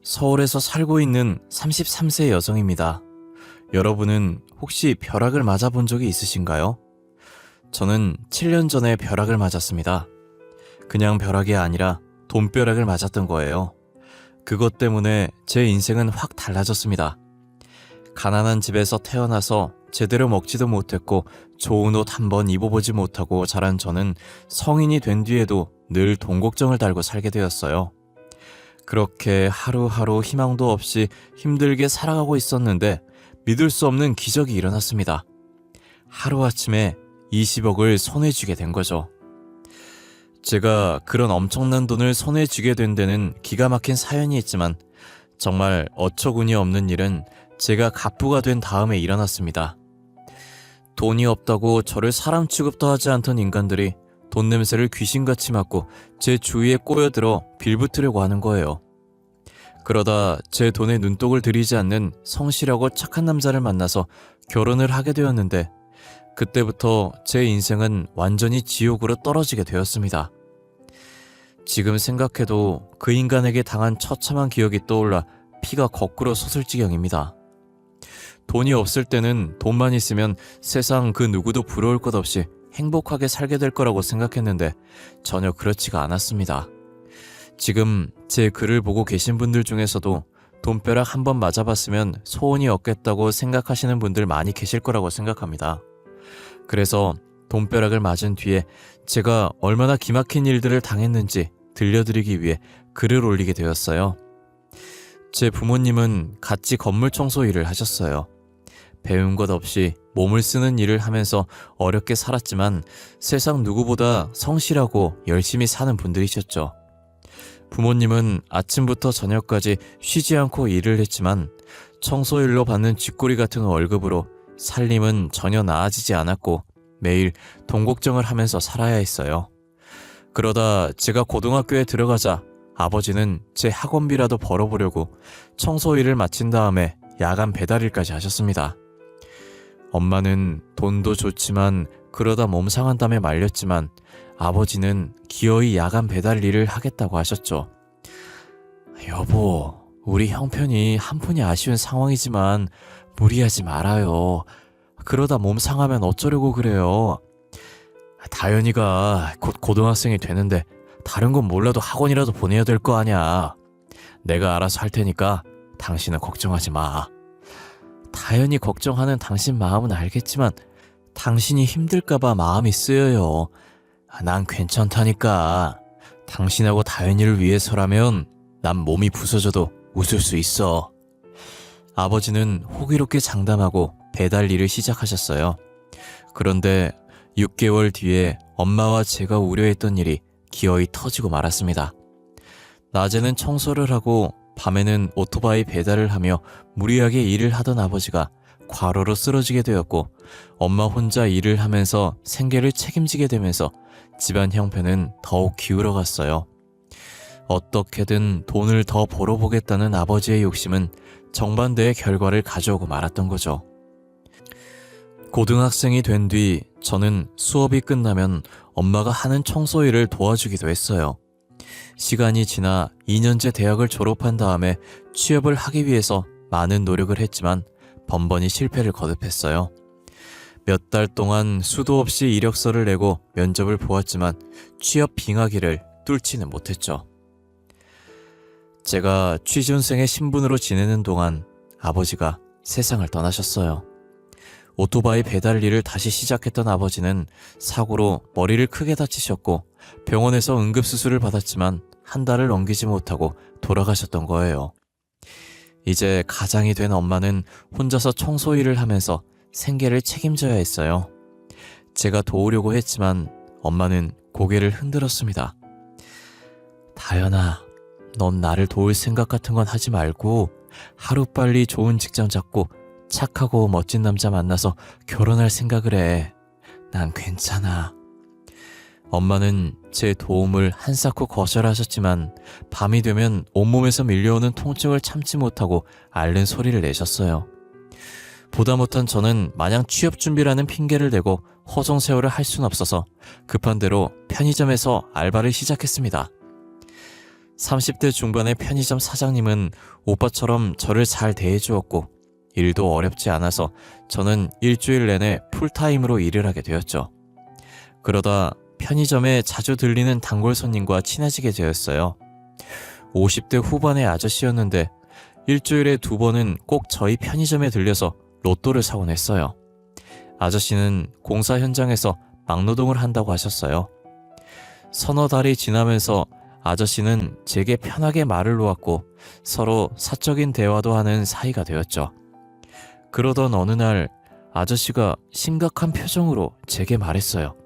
서울에서 살고 있는 33세 여성입니다. 여러분은 혹시 벼락을 맞아본 적이 있으신가요? 저는 7년 전에 벼락을 맞았습니다. 그냥 벼락이 아니라 돈벼락을 맞았던 거예요. 그것 때문에 제 인생은 확 달라졌습니다. 가난한 집에서 태어나서 제대로 먹지도 못했고 좋은 옷 한 번 입어보지 못하고 자란 저는 성인이 된 뒤에도 늘 돈 걱정을 달고 살게 되었어요. 그렇게 하루하루 희망도 없이 힘들게 살아가고 있었는데 믿을 수 없는 기적이 일어났습니다. 하루아침에 20억을 손에 쥐게 된 거죠. 제가 그런 엄청난 돈을 손에 쥐게 된 데는 기가 막힌 사연이 있지만 정말 어처구니 없는 일은 제가 갑부가 된 다음에 일어났습니다. 돈이 없다고 저를 사람 취급도 하지 않던 인간들이 돈 냄새를 귀신같이 맡고 제 주위에 꼬여들어 빌붙으려고 하는 거예요. 그러다 제 돈에 눈독을 들이지 않는 성실하고 착한 남자를 만나서 결혼을 하게 되었는데 그때부터 제 인생은 완전히 지옥으로 떨어지게 되었습니다. 지금 생각해도 그 인간에게 당한 처참한 기억이 떠올라 피가 거꾸로 솟을 지경입니다. 돈이 없을 때는 돈만 있으면 세상 그 누구도 부러울 것 없이 행복하게 살게 될 거라고 생각했는데 전혀 그렇지가 않았습니다. 지금 제 글을 보고 계신 분들 중에서도 돈벼락 한번 맞아봤으면 소원이 없겠다고 생각하시는 분들 많이 계실 거라고 생각합니다. 그래서 돈벼락을 맞은 뒤에 제가 얼마나 기막힌 일들을 당했는지 들려드리기 위해 글을 올리게 되었어요. 제 부모님은 같이 건물 청소 일을 하셨어요. 배운 것 없이 몸을 쓰는 일을 하면서 어렵게 살았지만 세상 누구보다 성실하고 열심히 사는 분들이셨죠. 부모님은 아침부터 저녁까지 쉬지 않고 일을 했지만 청소일로 받는 쥐꼬리 같은 월급으로 살림은 전혀 나아지지 않았고 매일 돈 걱정을 하면서 살아야 했어요. 그러다 제가 고등학교에 들어가자 아버지는 제 학원비라도 벌어보려고 청소일을 마친 다음에 야간 배달일까지 하셨습니다. 엄마는 돈도 좋지만 그러다 몸 상한다며 말렸지만 아버지는 기어이 야간 배달 일을 하겠다고 하셨죠. 여보, 우리 형편이 한푼이 아쉬운 상황이지만 무리하지 말아요. 그러다 몸 상하면 어쩌려고 그래요. 다현이가 곧 고등학생이 되는데 다른 건 몰라도 학원이라도 보내야 될 거 아냐. 내가 알아서 할 테니까 당신은 걱정하지 마. 다현이 걱정하는 당신 마음은 알겠지만 당신이 힘들까봐 마음이 쓰여요. 난 괜찮다니까. 당신하고 다현이를 위해서라면 난 몸이 부서져도 웃을 수 있어. 아버지는 호기롭게 장담하고 배달 일을 시작하셨어요. 그런데 6개월 뒤에 엄마와 제가 우려했던 일이 기어이 터지고 말았습니다. 낮에는 청소를 하고 밤에는 오토바이 배달을 하며 무리하게 일을 하던 아버지가 과로로 쓰러지게 되었고 엄마 혼자 일을 하면서 생계를 책임지게 되면서 집안 형편은 더욱 기울어갔어요. 어떻게든 돈을 더 벌어보겠다는 아버지의 욕심은 정반대의 결과를 가져오고 말았던 거죠. 고등학생이 된 뒤 저는 수업이 끝나면 엄마가 하는 청소일을 도와주기도 했어요. 시간이 지나 2년제 대학을 졸업한 다음에 취업을 하기 위해서 많은 노력을 했지만 번번이 실패를 거듭했어요. 몇 달 동안 수도 없이 이력서를 내고 면접을 보았지만 취업 빙하기를 뚫지는 못했죠. 제가 취준생의 신분으로 지내는 동안 아버지가 세상을 떠나셨어요. 오토바이 배달 일을 다시 시작했던 아버지는 사고로 머리를 크게 다치셨고 병원에서 응급수술을 받았지만 한 달을 넘기지 못하고 돌아가셨던 거예요. 이제 가장이 된 엄마는 혼자서 청소 일을 하면서 생계를 책임져야 했어요. 제가 도우려고 했지만 엄마는 고개를 흔들었습니다. 다현아, 넌 나를 도울 생각 같은 건 하지 말고 하루빨리 좋은 직장 잡고 착하고 멋진 남자 만나서 결혼할 생각을 해. 난 괜찮아. 엄마는 제 도움을 한사코 거절하셨지만 밤이 되면 온몸에서 밀려오는 통증을 참지 못하고 앓는 소리를 내셨어요. 보다 못한 저는 마냥 취업 준비라는 핑계를 대고 허송세월을 할 순 없어서 급한 대로 편의점에서 알바를 시작했습니다. 30대 중반의 편의점 사장님은 오빠처럼 저를 잘 대해주었고 일도 어렵지 않아서 저는 일주일 내내 풀타임으로 일을 하게 되었죠. 그러다 편의점에 자주 들리는 단골 손님과 친해지게 되었어요. 50대 후반의 아저씨였는데 일주일에 2번은 꼭 저희 편의점에 들려서 로또를 사곤 했어요. 아저씨는 공사 현장에서 막노동을 한다고 하셨어요. 서너 달이 지나면서 아저씨는 제게 편하게 말을 놓았고 서로 사적인 대화도 하는 사이가 되었죠. 그러던 어느 날 아저씨가 심각한 표정으로 제게 말했어요.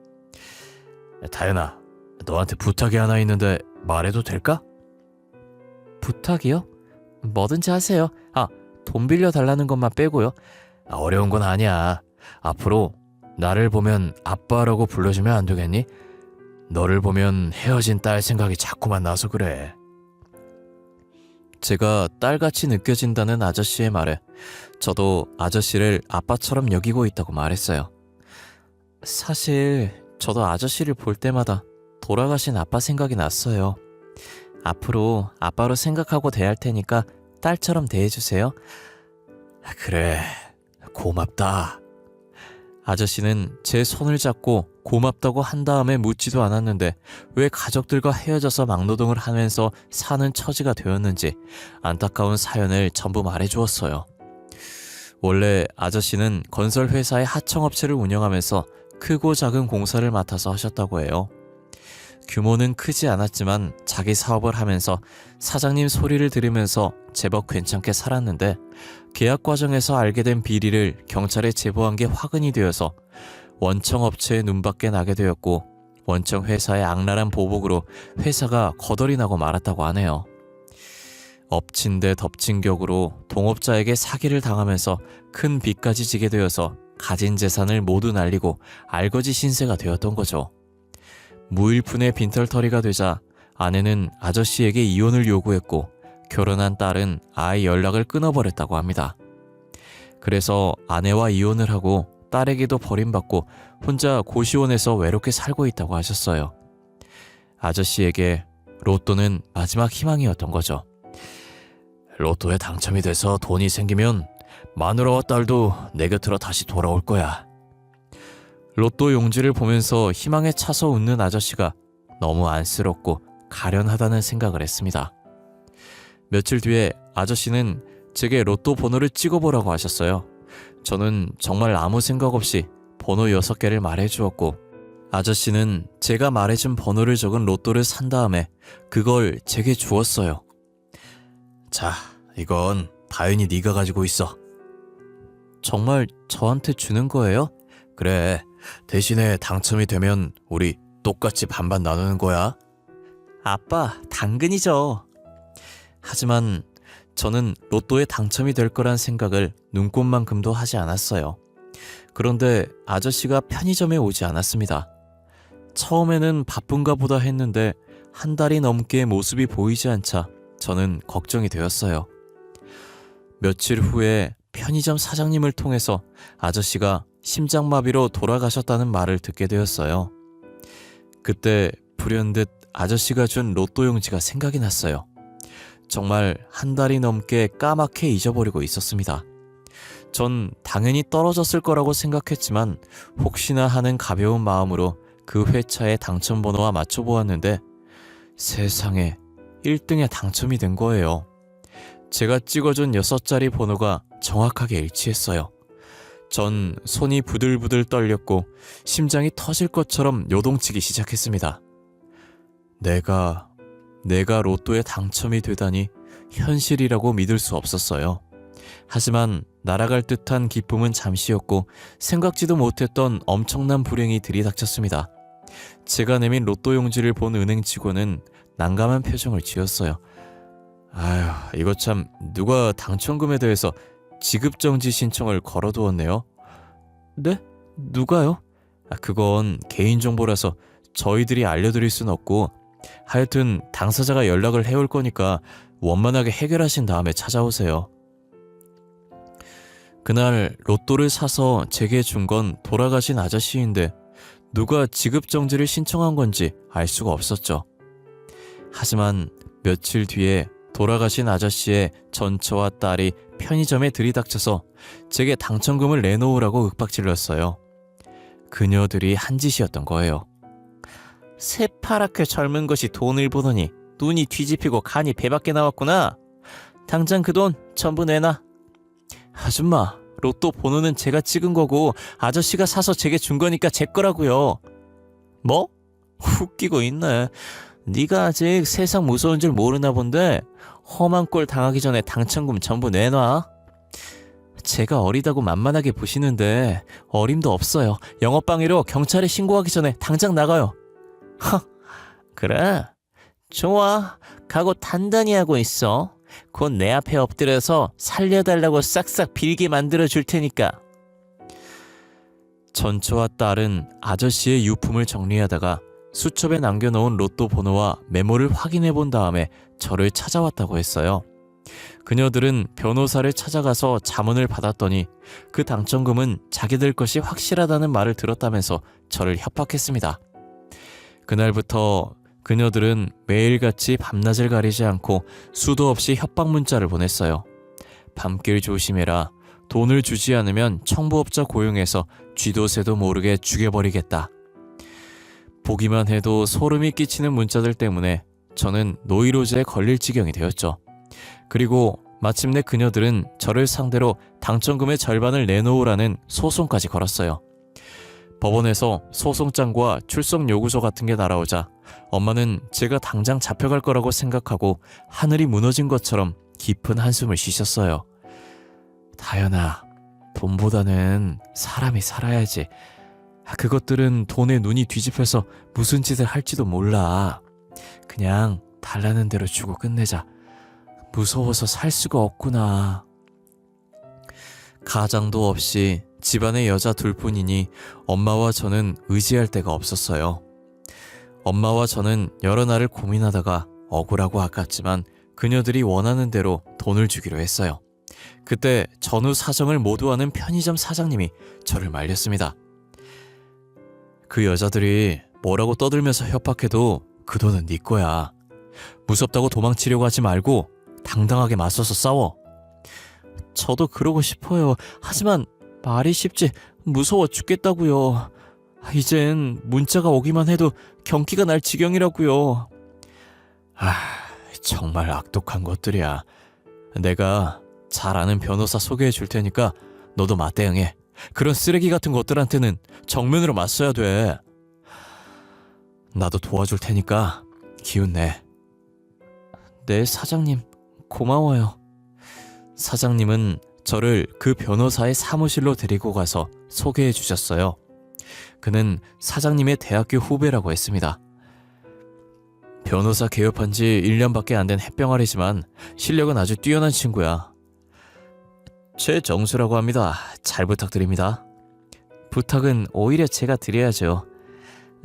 다현아, 너한테 부탁이 하나 있는데 말해도 될까? 부탁이요? 뭐든지 하세요. 돈 빌려달라는 것만 빼고요. 어려운 건 아니야. 앞으로 나를 보면 아빠라고 불러주면 안 되겠니? 너를 보면 헤어진 딸 생각이 자꾸만 나서 그래. 제가 딸같이 느껴진다는 아저씨의 말에 저도 아저씨를 아빠처럼 여기고 있다고 말했어요. 사실 저도 아저씨를 볼 때마다 돌아가신 아빠 생각이 났어요. 앞으로 아빠로 생각하고 대할 테니까 딸처럼 대해주세요. 그래, 고맙다. 아저씨는 제 손을 잡고 고맙다고 한 다음에 묻지도 않았는데 왜 가족들과 헤어져서 막노동을 하면서 사는 처지가 되었는지 안타까운 사연을 전부 말해주었어요. 원래 아저씨는 건설회사의 하청업체를 운영하면서 크고 작은 공사를 맡아서 하셨다고 해요. 규모는 크지 않았지만 자기 사업을 하면서 사장님 소리를 들으면서 제법 괜찮게 살았는데 계약 과정에서 알게 된 비리를 경찰에 제보한 게 화근이 되어서 원청 업체의 눈밖에 나게 되었고 원청 회사의 악랄한 보복으로 회사가 거덜이 나고 말았다고 하네요. 엎친 데 덮친 격으로 동업자에게 사기를 당하면서 큰 빚까지 지게 되어서 가진 재산을 모두 날리고 알거지 신세가 되었던 거죠. 무일푼의 빈털터리가 되자 아내는 아저씨에게 이혼을 요구했고 결혼한 딸은 아예 연락을 끊어버렸다고 합니다. 그래서 아내와 이혼을 하고 딸에게도 버림받고 혼자 고시원에서 외롭게 살고 있다고 하셨어요. 아저씨에게 로또는 마지막 희망이었던 거죠. 로또에 당첨이 돼서 돈이 생기면 마누라와 딸도 내 곁으로 다시 돌아올 거야. 로또 용지를 보면서 희망에 차서 웃는 아저씨가 너무 안쓰럽고 가련하다는 생각을 했습니다. 며칠 뒤에 아저씨는 제게 로또 번호를 찍어보라고 하셨어요. 저는 정말 아무 생각 없이 번호 6개를 말해주었고 아저씨는 제가 말해준 번호를 적은 로또를 산 다음에 그걸 제게 주었어요. 자, 이건 다현이 네가 가지고 있어. 정말 저한테 주는 거예요? 그래, 대신에 당첨이 되면 우리 똑같이 반반 나누는 거야. 아빠, 당근이죠. 하지만 저는 로또에 당첨이 될 거란 생각을 눈꼽만큼도 하지 않았어요. 그런데 아저씨가 편의점에 오지 않았습니다. 처음에는 바쁜가 보다 했는데 한 달이 넘게 모습이 보이지 않자 저는 걱정이 되었어요. 며칠 후에 편의점 사장님을 통해서 아저씨가 심장마비로 돌아가셨다는 말을 듣게 되었어요. 그때 불현듯 아저씨가 준 로또 용지가 생각이 났어요. 정말 한 달이 넘게 까맣게 잊어버리고 있었습니다. 전 당연히 떨어졌을 거라고 생각했지만 혹시나 하는 가벼운 마음으로 그 회차의 당첨번호와 맞춰보았는데 세상에 1등에 당첨이 된 거예요. 제가 찍어준 6자리 번호가 정확하게 일치했어요. 전 손이 부들부들 떨렸고 심장이 터질 것처럼 요동치기 시작했습니다. 내가 로또에 당첨이 되다니 현실이라고 믿을 수 없었어요. 하지만 날아갈 듯한 기쁨은 잠시였고 생각지도 못했던 엄청난 불행이 들이닥쳤습니다. 제가 내민 로또 용지를 본 은행 직원은 난감한 표정을 지었어요. 아휴, 이거 참 누가 당첨금에 대해서 지급정지 신청을 걸어두었네요. 네? 누가요? 그건 개인정보라서 저희들이 알려드릴 순 없고 하여튼 당사자가 연락을 해올 거니까 원만하게 해결하신 다음에 찾아오세요. 그날 로또를 사서 제게 준 건 돌아가신 아저씨인데 누가 지급정지를 신청한 건지 알 수가 없었죠. 하지만 며칠 뒤에 돌아가신 아저씨의 전처와 딸이 편의점에 들이닥쳐서 제게 당첨금을 내놓으라고 윽박질렀어요. 그녀들이 한 짓이었던 거예요. 새파랗게 젊은 것이 돈을 보더니 눈이 뒤집히고 간이 배밖에 나왔구나. 당장 그 돈 전부 내놔. 아줌마, 로또 번호는 제가 찍은 거고 아저씨가 사서 제게 준 거니까 제 거라고요. 뭐? 웃기고 있네. 네가 아직 세상 무서운 줄 모르나 본데 험한 꼴 당하기 전에 당첨금 전부 내놔. 제가 어리다고 만만하게 보시는데 어림도 없어요. 영업방해로 경찰에 신고하기 전에 당장 나가요. 허, 그래? 좋아. 각오 단단히 하고 있어. 곧 내 앞에 엎드려서 살려달라고 싹싹 빌게 만들어 줄 테니까. 전처와 딸은 아저씨의 유품을 정리하다가 수첩에 남겨놓은 로또 번호와 메모를 확인해 본 다음에 저를 찾아왔다고 했어요. 그녀들은 변호사를 찾아가서 자문을 받았더니 그 당첨금은 자기들 것이 확실하다는 말을 들었다면서 저를 협박했습니다. 그날부터 그녀들은 매일같이 밤낮을 가리지 않고 수도 없이 협박 문자를 보냈어요. 밤길 조심해라. 돈을 주지 않으면 청부업자 고용해서 쥐도 새도 모르게 죽여버리겠다. 보기만 해도 소름이 끼치는 문자들 때문에 저는 노이로제에 걸릴 지경이 되었죠. 그리고 마침내 그녀들은 저를 상대로 당첨금의 절반을 내놓으라는 소송까지 걸었어요. 법원에서 소송장과 출석 요구서 같은 게 날아오자 엄마는 제가 당장 잡혀갈 거라고 생각하고 하늘이 무너진 것처럼 깊은 한숨을 쉬셨어요. 다현아, 돈보다는 사람이 살아야지. 그것들은 돈에 눈이 뒤집혀서 무슨 짓을 할지도 몰라. 그냥 달라는 대로 주고 끝내자. 무서워서 살 수가 없구나. 가장도 없이 집안에 여자 둘뿐이니 엄마와 저는 의지할 데가 없었어요. 엄마와 저는 여러 날을 고민하다가 억울하고 아깝지만 그녀들이 원하는 대로 돈을 주기로 했어요. 그때 전후 사정을 모두 아는 편의점 사장님이 저를 말렸습니다. 그 여자들이 뭐라고 떠들면서 협박해도 그 돈은 네 거야. 무섭다고 도망치려고 하지 말고 당당하게 맞서서 싸워. 저도 그러고 싶어요. 하지만 말이 쉽지 무서워 죽겠다고요. 이젠 문자가 오기만 해도 경기가 날 지경이라고요. 정말 악독한 것들이야. 내가 잘 아는 변호사 소개해 줄 테니까 너도 맞대응해. 그런 쓰레기 같은 것들한테는 정면으로 맞서야 돼. 나도 도와줄 테니까 기운 내. 네, 사장님. 고마워요. 사장님은 저를 그 변호사의 사무실로 데리고 가서 소개해 주셨어요. 그는 사장님의 대학교 후배라고 했습니다. 변호사 개업한 지 1년밖에 안 된 햇병아리지만 실력은 아주 뛰어난 친구야. 최정수라고 합니다. 잘 부탁드립니다. 부탁은 오히려 제가 드려야죠.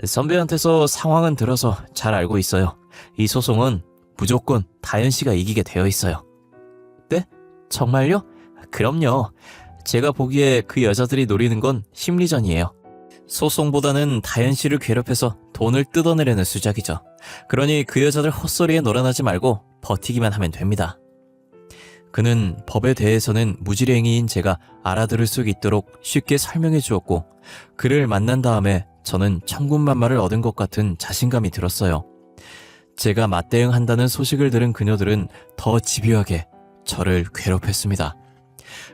선배한테서 상황은 들어서 잘 알고 있어요. 이 소송은 무조건 다현씨가 이기게 되어 있어요. 네? 정말요? 그럼요. 제가 보기에 그 여자들이 노리는 건 심리전이에요. 소송보다는 다현씨를 괴롭혀서 돈을 뜯어내려는 수작이죠. 그러니 그 여자들 헛소리에 놀아나지 말고 버티기만 하면 됩니다. 그는 법에 대해서는 무지랭이인 제가 알아들을 수 있도록 쉽게 설명해 주었고, 그를 만난 다음에 저는 천군만마를 얻은 것 같은 자신감이 들었어요. 제가 맞대응한다는 소식을 들은 그녀들은 더 집요하게 저를 괴롭혔습니다.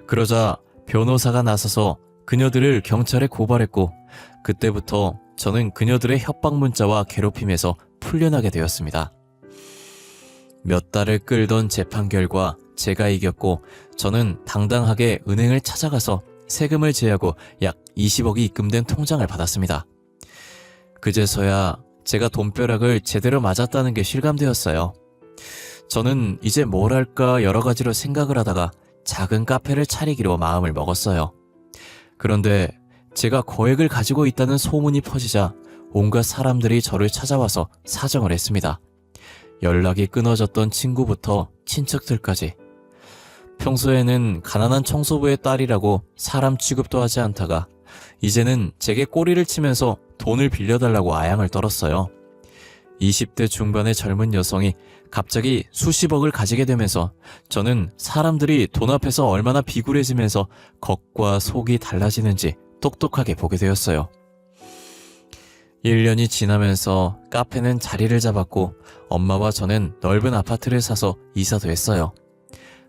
그러자 변호사가 나서서 그녀들을 경찰에 고발했고, 그때부터 저는 그녀들의 협박 문자와 괴롭힘에서 풀려나게 되었습니다. 몇 달을 끌던 재판 결과 제가 이겼고, 저는 당당하게 은행을 찾아가서 세금을 제하고 약 20억이 입금된 통장을 받았습니다. 그제서야 제가 돈벼락을 제대로 맞았다는 게 실감되었어요. 저는 이제 뭘 할까 여러 가지로 생각을 하다가 작은 카페를 차리기로 마음을 먹었어요. 그런데 제가 거액을 가지고 있다는 소문이 퍼지자 온갖 사람들이 저를 찾아와서 사정을 했습니다. 연락이 끊어졌던 친구부터 친척들까지. 평소에는 가난한 청소부의 딸이라고 사람 취급도 하지 않다가 이제는 제게 꼬리를 치면서 돈을 빌려달라고 아양을 떨었어요. 20대 중반의 젊은 여성이 갑자기 수십억을 가지게 되면서 저는 사람들이 돈 앞에서 얼마나 비굴해지면서 겉과 속이 달라지는지 똑똑하게 보게 되었어요. 1년이 지나면서 카페는 자리를 잡았고 엄마와 저는 넓은 아파트를 사서 이사도 했어요.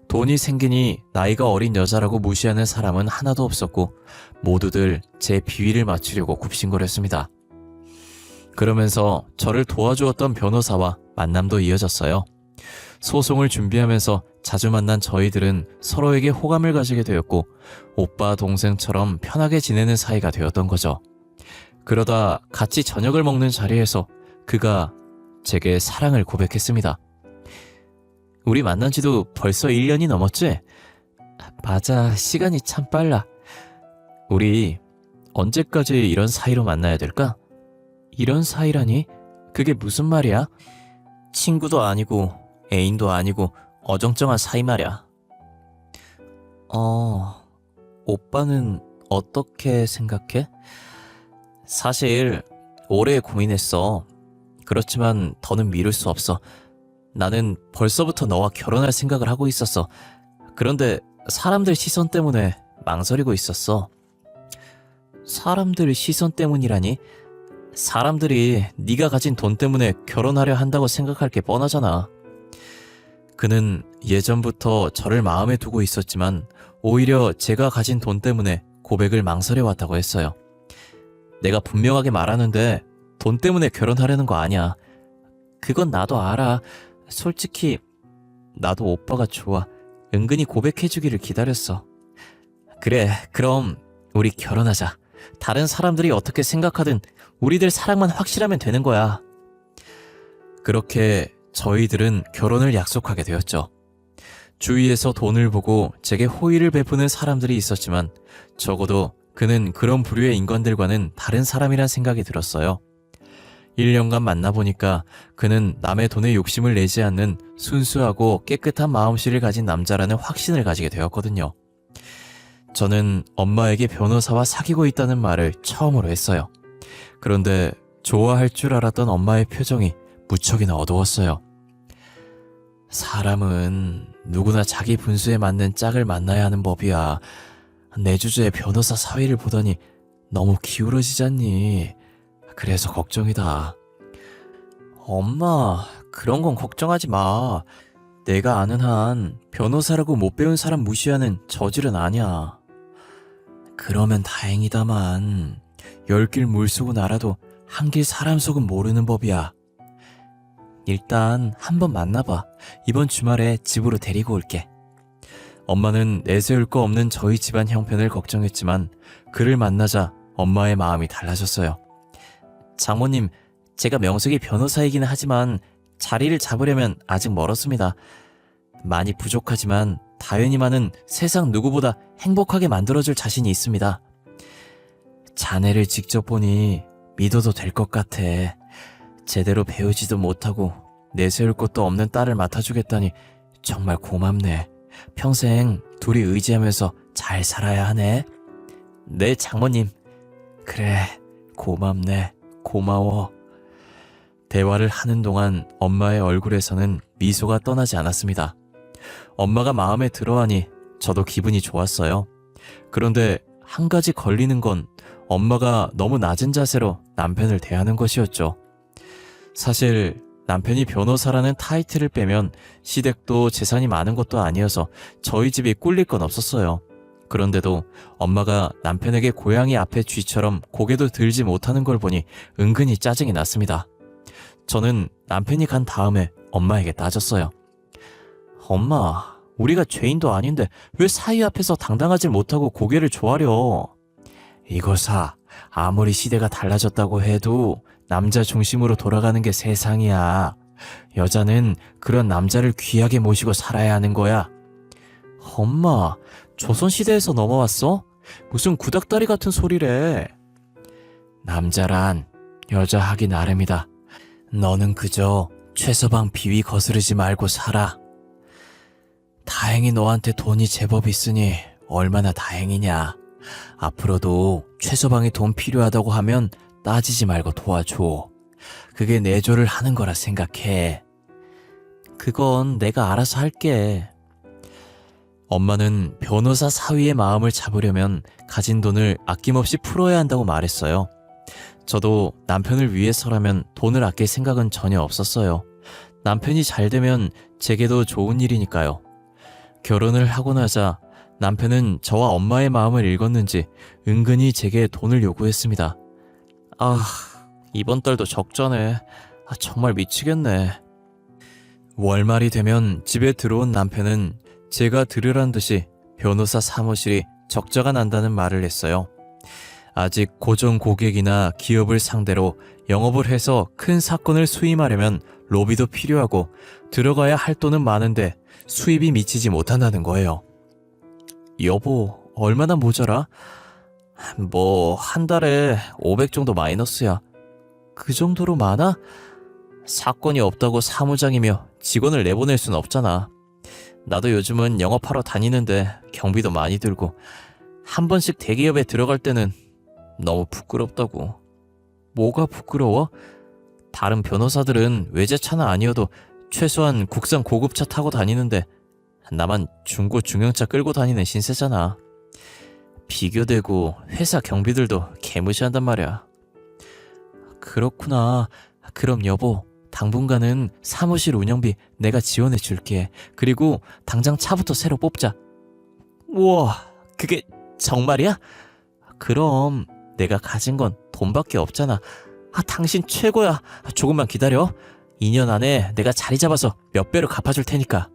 돈이 생기니 나이가 어린 여자라고 무시하는 사람은 하나도 없었고 모두들 제 비위를 맞추려고 굽신거렸습니다. 그러면서 저를 도와주었던 변호사와 만남도 이어졌어요. 소송을 준비하면서 자주 만난 저희들은 서로에게 호감을 가지게 되었고 오빠 동생처럼 편하게 지내는 사이가 되었던 거죠. 그러다 같이 저녁을 먹는 자리에서 그가 제게 사랑을 고백했습니다. 우리 만난 지도 벌써 1년이 넘었지? 맞아, 시간이 참 빨라. 우리 언제까지 이런 사이로 만나야 될까? 이런 사이라니? 그게 무슨 말이야? 친구도 아니고 애인도 아니고 어정쩡한 사이 말이야. 오빠는 어떻게 생각해? 사실 오래 고민했어. 그렇지만 더는 미룰 수 없어. 나는 벌써부터 너와 결혼할 생각을 하고 있었어. 그런데 사람들 시선 때문에 망설이고 있었어. 사람들 시선 때문이라니? 사람들이 네가 가진 돈 때문에 결혼하려 한다고 생각할 게 뻔하잖아. 그는 예전부터 저를 마음에 두고 있었지만 오히려 제가 가진 돈 때문에 고백을 망설여왔다고 했어요. 내가 분명하게 말하는데 돈 때문에 결혼하려는 거 아니야. 그건 나도 알아. 솔직히 나도 오빠가 좋아. 은근히 고백해주기를 기다렸어. 그래, 그럼 우리 결혼하자. 다른 사람들이 어떻게 생각하든 우리들 사랑만 확실하면 되는 거야. 그렇게 저희들은 결혼을 약속하게 되었죠. 주위에서 돈을 보고 제게 호의를 베푸는 사람들이 있었지만 적어도 그는 그런 부류의 인간들과는 다른 사람이란 생각이 들었어요. 1년간 만나보니까 그는 남의 돈에 욕심을 내지 않는 순수하고 깨끗한 마음씨를 가진 남자라는 확신을 가지게 되었거든요. 저는 엄마에게 변호사와 사귀고 있다는 말을 처음으로 했어요. 그런데 좋아할 줄 알았던 엄마의 표정이 무척이나 어두웠어요. 사람은 누구나 자기 분수에 맞는 짝을 만나야 하는 법이야. 내 주제에 변호사 사위를 보더니 너무 기울어지잖니. 그래서 걱정이다. 엄마, 그런 건 걱정하지 마. 내가 아는 한 변호사라고 못 배운 사람 무시하는 저질은 아니야. 그러면 다행이다만 10길 물속은 알아도 한 길 사람 속은 모르는 법이야. 일단 한번 만나봐. 이번 주말에 집으로 데리고 올게. 엄마는 내세울 거 없는 저희 집안 형편을 걱정했지만 그를 만나자 엄마의 마음이 달라졌어요. 장모님, 제가 명색이 변호사이기는 하지만 자리를 잡으려면 아직 멀었습니다. 많이 부족하지만 다현이만은 세상 누구보다 행복하게 만들어줄 자신이 있습니다. 자네를 직접 보니 믿어도 될 것 같아. 제대로 배우지도 못하고 내세울 것도 없는 딸을 맡아주겠다니 정말 고맙네. 평생 둘이 의지하면서 잘 살아야 하네. 네, 장모님. 그래, 고맙네. 고마워. 대화를 하는 동안 엄마의 얼굴에서는 미소가 떠나지 않았습니다. 엄마가 마음에 들어하니 저도 기분이 좋았어요. 그런데 한 가지 걸리는 건 엄마가 너무 낮은 자세로 남편을 대하는 것이었죠. 사실 남편이 변호사라는 타이틀을 빼면 시댁도 재산이 많은 것도 아니어서 저희 집이 꿀릴 건 없었어요. 그런데도 엄마가 남편에게 고양이 앞에 쥐처럼 고개도 들지 못하는 걸 보니 은근히 짜증이 났습니다. 저는 남편이 간 다음에 엄마에게 따졌어요. 엄마, 우리가 죄인도 아닌데 왜 사위 앞에서 당당하지 못하고 고개를 조아려? 이거사, 아무리 시대가 달라졌다고 해도 남자 중심으로 돌아가는 게 세상이야. 여자는 그런 남자를 귀하게 모시고 살아야 하는 거야. 엄마, 조선시대에서 넘어왔어? 무슨 구닥다리 같은 소리래. 남자란 여자 하기 나름이다. 너는 그저 최서방 비위 거스르지 말고 살아. 다행히 너한테 돈이 제법 있으니 얼마나 다행이냐. 앞으로도 최서방이 돈 필요하다고 하면 따지지 말고 도와줘. 그게 내조를 하는 거라 생각해. 그건 내가 알아서 할게. 엄마는 변호사 사위의 마음을 잡으려면 가진 돈을 아낌없이 풀어야 한다고 말했어요. 저도 남편을 위해서라면 돈을 아낄 생각은 전혀 없었어요. 남편이 잘 되면 제게도 좋은 일이니까요. 결혼을 하고 나자 남편은 저와 엄마의 마음을 읽었는지 은근히 제게 돈을 요구했습니다. 아, 이번 달도 적자네. 정말 미치겠네. 월말이 되면 집에 들어온 남편은 제가 들으란 듯이 변호사 사무실이 적자가 난다는 말을 했어요. 아직 고정 고객이나 기업을 상대로 영업을 해서 큰 사건을 수임하려면 로비도 필요하고 들어가야 할 돈은 많은데 수입이 미치지 못한다는 거예요. 여보, 얼마나 모자라? 뭐 한 달에 500 정도 마이너스야. 그 정도로 많아? 사건이 없다고 사무장이며 직원을 내보낼 순 없잖아. 나도 요즘은 영업하러 다니는데 경비도 많이 들고 한 번씩 대기업에 들어갈 때는 너무 부끄럽다고. 뭐가 부끄러워? 다른 변호사들은 외제차는 아니어도 최소한 국산 고급차 타고 다니는데 나만 중고 중형차 끌고 다니는 신세잖아. 비교되고 회사 경비들도 개무시한단 말이야. 그렇구나. 그럼 여보, 당분간은 사무실 운영비 내가 지원해 줄게. 그리고 당장 차부터 새로 뽑자. 우와, 그게 정말이야? 그럼 내가 가진 건 돈밖에 없잖아. 당신 최고야. 조금만 기다려. 2년 안에 내가 자리 잡아서 몇 배로 갚아줄 테니까.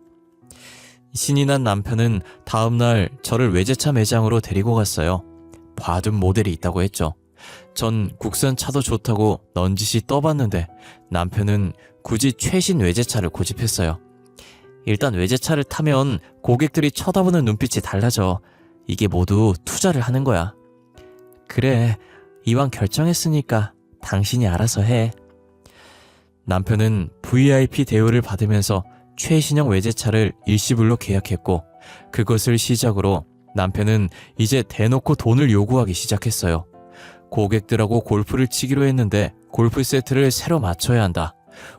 신이 난 남편은 다음날 저를 외제차 매장으로 데리고 갔어요. 봐둔 모델이 있다고 했죠. 전 국산 차도 좋다고 넌지시 떠봤는데 남편은 굳이 최신 외제차를 고집했어요. 일단 외제차를 타면 고객들이 쳐다보는 눈빛이 달라져. 이게 모두 투자를 하는 거야. 그래, 이왕 결정했으니까 당신이 알아서 해. 남편은 VIP 대우를 받으면서 최신형 외제차를 일시불로 계약했고 그것을 시작으로 남편은 이제 대놓고 돈을 요구하기 시작했어요. 고객들하고 골프를 치기로 했는데 골프 세트를 새로 맞춰야 한다.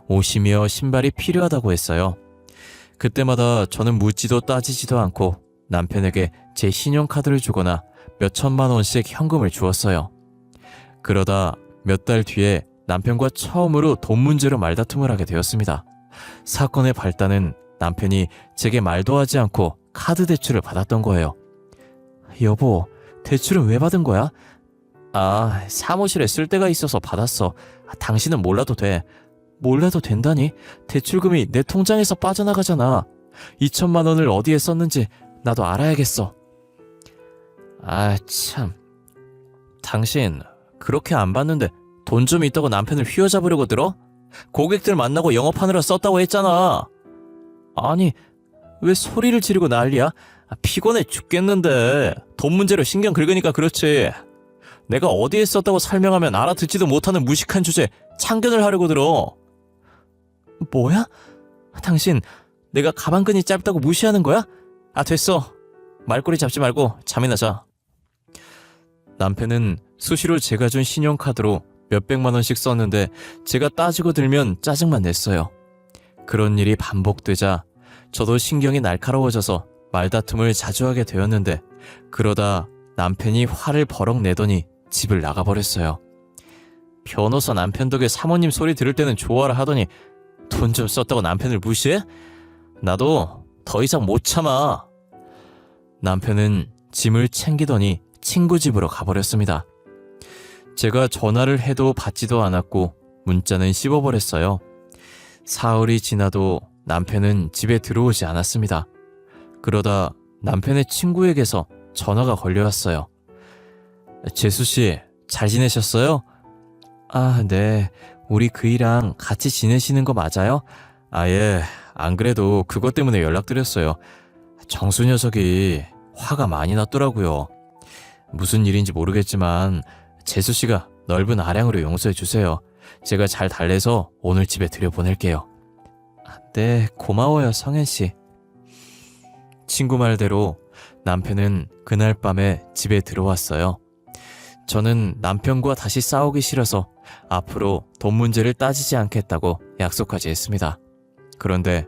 옷이며 신발이 필요하다고 했어요. 그때마다 저는 묻지도 따지지도 않고 남편에게 제 신용카드를 주거나 몇 천만 원씩 현금을 주었어요. 그러다 몇 달 뒤에 남편과 처음으로 돈 문제로 말다툼을 하게 되었습니다. 사건의 발단은 남편이 제게 말도 하지 않고 카드 대출을 받았던 거예요. 여보, 대출은 왜 받은 거야? 사무실에 쓸 데가 있어서 받았어. 당신은 몰라도 돼. 몰라도 된다니? 대출금이 내 통장에서 빠져나가잖아. 2천만 원을 어디에 썼는지 나도 알아야겠어. 참. 당신 그렇게 안 받는데 돈 좀 있다고 남편을 휘어잡으려고 들어? 고객들 만나고 영업하느라 썼다고 했잖아. 아니, 왜 소리를 지르고 난리야? 피곤해 죽겠는데. 돈 문제로 신경 긁으니까 그렇지. 내가 어디에 썼다고 설명하면 알아듣지도 못하는 무식한 주제에 참견을 하려고 들어. 뭐야? 당신 내가 가방끈이 짧다고 무시하는 거야? 됐어. 말꼬리 잡지 말고 잠이나 자. 남편은 수시로 제가 준 신용카드로 몇백만 원씩 썼는데 제가 따지고 들면 짜증만 냈어요. 그런 일이 반복되자 저도 신경이 날카로워져서 말다툼을 자주 하게 되었는데 그러다 남편이 화를 버럭 내더니 집을 나가버렸어요. 변호사 남편 덕에 사모님 소리 들을 때는 좋아라 하더니 돈 좀 썼다고 남편을 무시해? 나도 더 이상 못 참아. 남편은 짐을 챙기더니 친구 집으로 가버렸습니다. 제가 전화를 해도 받지도 않았고 문자는 씹어버렸어요. 사흘이 지나도 남편은 집에 들어오지 않았습니다. 그러다 남편의 친구에게서 전화가 걸려왔어요. 재수씨, 잘 지내셨어요? 네. 우리 그이랑 같이 지내시는 거 맞아요? 예. 안 그래도 그것 때문에 연락드렸어요. 정수 녀석이 화가 많이 났더라고요. 무슨 일인지 모르겠지만 재수씨가 넓은 아량으로 용서해주세요. 제가 잘 달래서 오늘 집에 들여보낼게요. 네, 고마워요, 성현씨. 친구 말대로 남편은 그날 밤에 집에 들어왔어요. 저는 남편과 다시 싸우기 싫어서 앞으로 돈 문제를 따지지 않겠다고 약속까지 했습니다. 그런데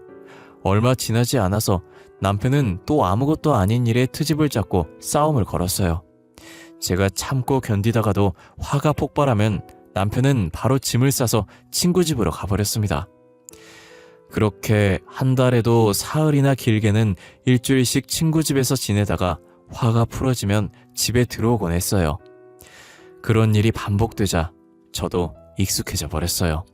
얼마 지나지 않아서 남편은 또 아무것도 아닌 일에 트집을 잡고 싸움을 걸었어요. 제가 참고 견디다가도 화가 폭발하면 남편은 바로 짐을 싸서 친구 집으로 가버렸습니다. 그렇게 한 달에도 사흘이나 길게는 일주일씩 친구 집에서 지내다가 화가 풀어지면 집에 들어오곤 했어요. 그런 일이 반복되자 저도 익숙해져 버렸어요.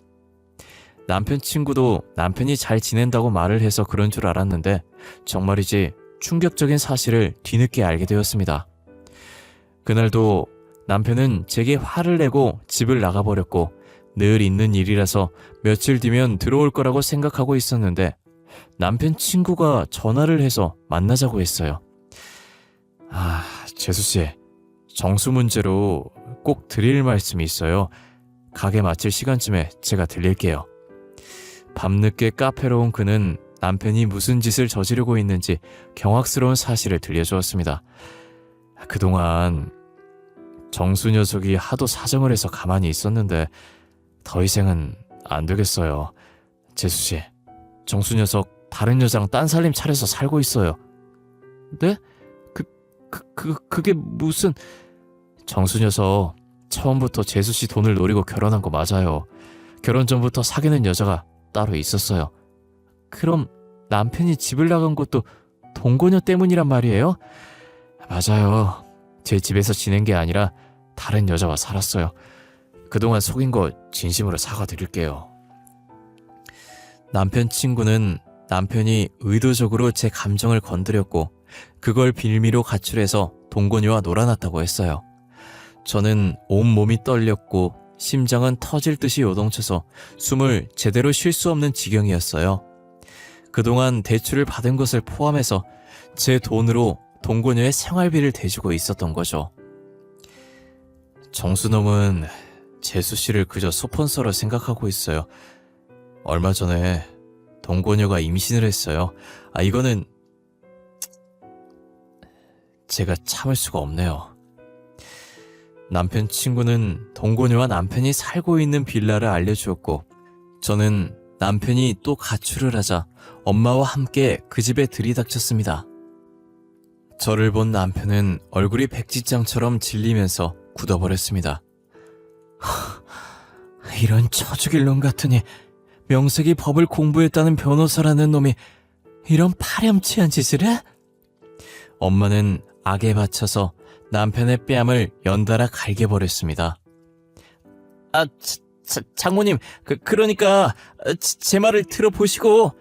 남편 친구도 남편이 잘 지낸다고 말을 해서 그런 줄 알았는데 정말이지 충격적인 사실을 뒤늦게 알게 되었습니다. 그날도 남편은 제게 화를 내고 집을 나가버렸고 늘 있는 일이라서 며칠 뒤면 들어올 거라고 생각하고 있었는데 남편 친구가 전화를 해서 만나자고 했어요. 재수씨, 정수 문제로 꼭 드릴 말씀이 있어요. 가게 마칠 시간쯤에 제가 들릴게요. 밤늦게 카페로 온 그는 남편이 무슨 짓을 저지르고 있는지 경악스러운 사실을 들려주었습니다. 그동안 정수 녀석이 하도 사정을 해서 가만히 있었는데 더 이상은 안 되겠어요. 재수씨, 정수 녀석 다른 여자랑 딴살림 차려서 살고 있어요. 네? 그게 무슨... 정수 녀석 처음부터 재수씨 돈을 노리고 결혼한 거 맞아요. 결혼 전부터 사귀는 여자가 따로 있었어요. 그럼 남편이 집을 나간 것도 동거녀 때문이란 말이에요? 맞아요. 제 집에서 지낸 게 아니라 다른 여자와 살았어요. 그동안 속인 거 진심으로 사과드릴게요. 남편 친구는 남편이 의도적으로 제 감정을 건드렸고 그걸 빌미로 가출해서 동거녀와 놀아났다고 했어요. 저는 온몸이 떨렸고 심장은 터질 듯이 요동쳐서 숨을 제대로 쉴 수 없는 지경이었어요. 그동안 대출을 받은 것을 포함해서 제 돈으로 동거녀의 생활비를 대주고 있었던 거죠. 정수놈은 재수씨를 그저 스폰서로 생각하고 있어요. 얼마 전에 동거녀가 임신을 했어요. 이거는 제가 참을 수가 없네요. 남편 친구는 동거녀와 남편이 살고 있는 빌라를 알려주었고 저는 남편이 또 가출을 하자 엄마와 함께 그 집에 들이닥쳤습니다. 저를 본 남편은 얼굴이 백지장처럼 질리면서 굳어버렸습니다. 이런 처죽일 놈 같으니 명색이 법을 공부했다는 변호사라는 놈이 이런 파렴치한 짓을 해? 엄마는 악에 받쳐서 남편의 뺨을 연달아 갈겨버렸습니다. 장모님, 그러니까 제 말을 들어보시고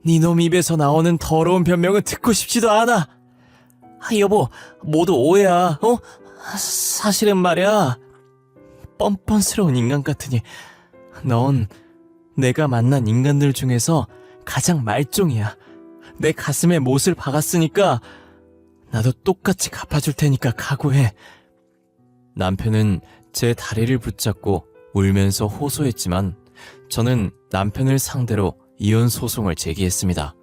네 놈 입에서 나오는 더러운 변명은 듣고 싶지도 않아. 여보, 모두 오해야. 사실은 말이야. 뻔뻔스러운 인간 같으니 넌 내가 만난 인간들 중에서 가장 말종이야. 내 가슴에 못을 박았으니까 나도 똑같이 갚아줄 테니까 각오해. 남편은 제 다리를 붙잡고 울면서 호소했지만 저는 남편을 상대로 이혼 소송을 제기했습니다.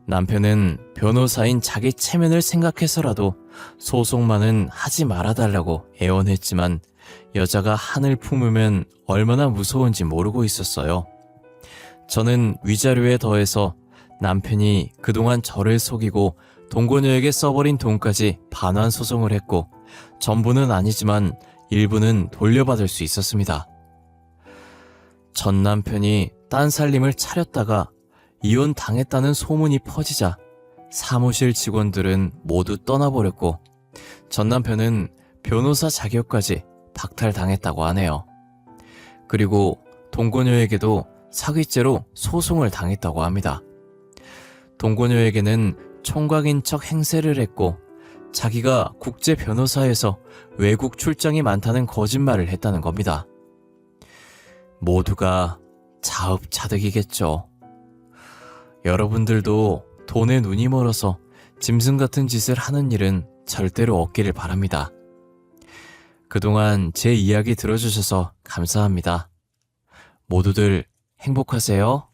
남편은 변호사인 자기 체면을 생각해서라도 소송만은 하지 말아달라고 애원했지만 여자가 한을 품으면 얼마나 무서운지 모르고 있었어요. 저는 위자료에 더해서 남편이 그동안 저를 속이고 동거녀에게 써버린 돈까지 반환 소송을 했고 전부는 아니지만 일부는 돌려받을 수 있었습니다. 전 남편이 딴 살림을 차렸다가 이혼 당했다는 소문이 퍼지자 사무실 직원들은 모두 떠나버렸고 전 남편은 변호사 자격까지 박탈당했다고 하네요. 그리고 동거녀에게도 사기죄로 소송을 당했다고 합니다. 동거녀에게는 총각인 척 행세를 했고 자기가 국제 변호사에서 외국 출장이 많다는 거짓말을 했다는 겁니다. 모두가 자업자득이겠죠. 여러분들도 돈에 눈이 멀어서 짐승 같은 짓을 하는 일은 절대로 없기를 바랍니다. 그동안 제 이야기 들어주셔서 감사합니다. 모두들 행복하세요.